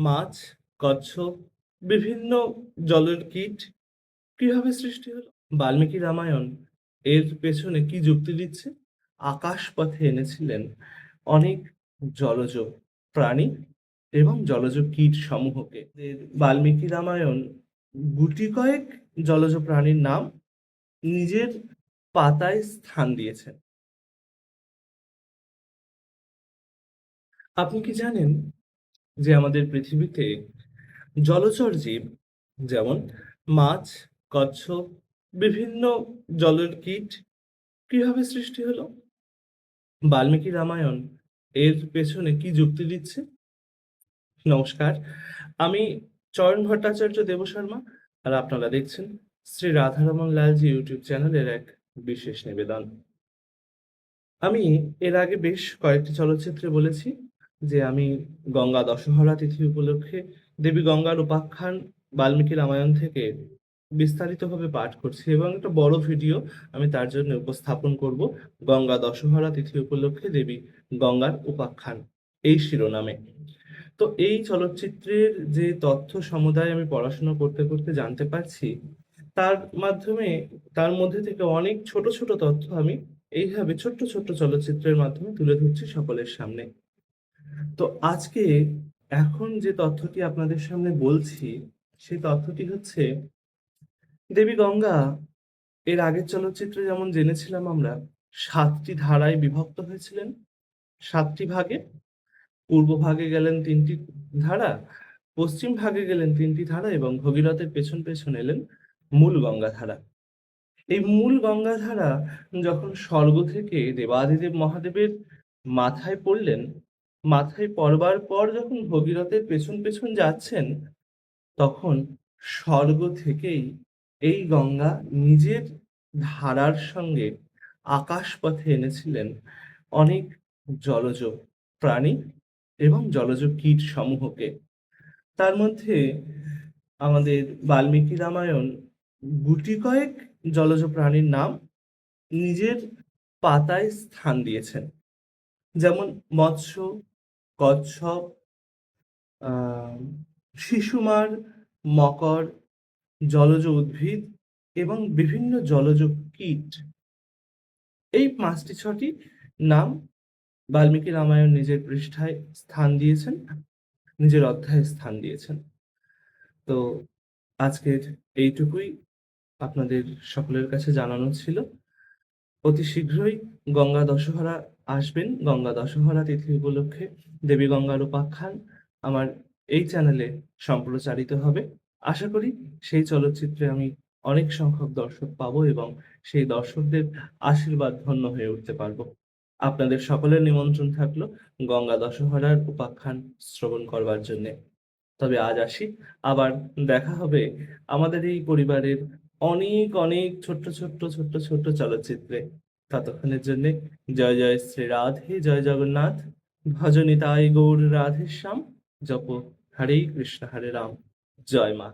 মাছ, কচ্ছপ, বিভিন্ন জলের কীট কিভাবে সৃষ্টি হলো? বাল্মীকি রামায়ণ এর পেছনে কি যুক্তি দিচ্ছে? আকাশ পথে এনেছিলেন অনেক জলজ প্রাণী এবং জলজ কীট সমূহকে। বাল্মীকি রামায়ণ গুটি কয়েক জলজ প্রাণীর নাম নিজের পাতায় স্থান দিয়েছেন। আপনি কি জানেন যে আমাদের পৃথিবীতে জলচর জীব যেমন মাছ, কচ্ছপ, বিভিন্ন জলের কীট কিভাবে সৃষ্টি হলো? বাল্মীকি রামায়ণ এর পেছনে কি যুক্তি দিচ্ছে? নমস্কার, আমি চয়ন ভট্টাচার্য দেবশর্মা, আর আপনারা দেখছেন শ্রী রাধারমন লালজি ইউটিউব চ্যানেলের এক বিশেষ নিবেদন। আমি এর আগে বেশ কয়েকটি চলচ্চিত্রে বলেছি যে আমি গঙ্গা দশহরা তিথি উপলক্ষে দেবী গঙ্গার উপাখ্যান বাল্মীকি রামায়ণ থেকে বিস্তারিতভাবে পাঠ করছি এবং একটা বড় ভিডিও আমি তার জন্য উপস্থাপন করব গঙ্গা দশহরা তিথি উপলক্ষে দেবী গঙ্গার উপাখ্যান এই শিরোনামে। তো এই চলচ্চিত্রের যে তথ্য সমুদায় আমি পড়াশোনা করতে করতে জানতে পারছি তার মাধ্যমে তার মধ্যে থেকে অনেক ছোট ছোট তথ্য আমি এইভাবে ছোট্ট ছোট্ট চলচ্চিত্রের মাধ্যমে তুলে ধরছি সকলের সামনে। তো আজকে এখন যে তথ্যটি আপনাদের সামনে বলছি সেই তথ্যটি হচ্ছে দেবী গঙ্গা এর আগের চলচ্চিত্রে যেমন জেনেছিলাম আমরা ৭টি ধারায় বিভক্ত হয়েছিলেন, ৭টি ভাগে। পূর্ব ভাগে গেলেন ৩টি ধারা, পশ্চিম ভাগে গেলেন ৩টি ধারা এবং ভগীরথের পেছন পেছন এলেন মূল গঙ্গাধারা। এই মূল গঙ্গাধারা যখন স্বর্গ থেকে দেবাদিদেব মহাদেবের মাথায় পড়লেন, মাথায় পড়বার পর যখন ভগীরথের পেছন পেছন যাচ্ছেন, তখন স্বর্গ থেকেই এই গঙ্গা নিজের ধারার সঙ্গে আকাশপথে এনেছিলেন অনেক জলজ প্রাণী এবং জলজ কীট সমূহকে। তার মধ্যে আমাদের বাল্মীকি রামায়ণ গুটি কয়েক জলজ প্রাণীর নাম নিজের পাতায় স্থান দিয়েছেন। যেমন মৎস্য, কচ্ছপ, আহ শিশুমার, মকর, জলজ উদ্ভিদ এবং বিভিন্ন জলজ কীট। এই ৫টি-৬টি নাম বাল্মীকি রামায়ণ নিজের পৃষ্ঠায় স্থান দিয়েছেন, নিজের অধ্যায়ে স্থান দিয়েছেন। তো আজকের এইটুকুই আপনাদের সকলের কাছে জানানো ছিল। অতি শীঘ্রই গঙ্গা দশহরা আসবেন। গঙ্গা দশহরা তিথি উপলক্ষে দেবী গঙ্গার উপাখ্যান আমার এই চ্যানেলে সম্প্রচারিত হবে। আশা করি সেই চলচ্চিত্রে আমি অনেক সংখ্যক দর্শক পাবো এবং সেই দর্শকদের আশীর্বাদ ধন্য হয়ে উঠতে পারবো। আপনাদের সকলের নিমন্ত্রণ থাকলো গঙ্গা দশহরার উপাখ্যান শ্রবণ করবার জন্যে। তবে আজ আসি, আবার দেখা হবে আমাদের এই পরিবারের অনেক অনেক ছোট্ট ছোট্ট ছোট্ট ছোট্ট চলচ্চিত্রে। ততক্ষণের জন্যে জয় জয় শ্রী রাধে, জয় জগন্নাথ, ভজ নিতাই গৌর রাধেশ্যাম, জপ হরে কৃষ্ণ হরে রাম, জয় মা।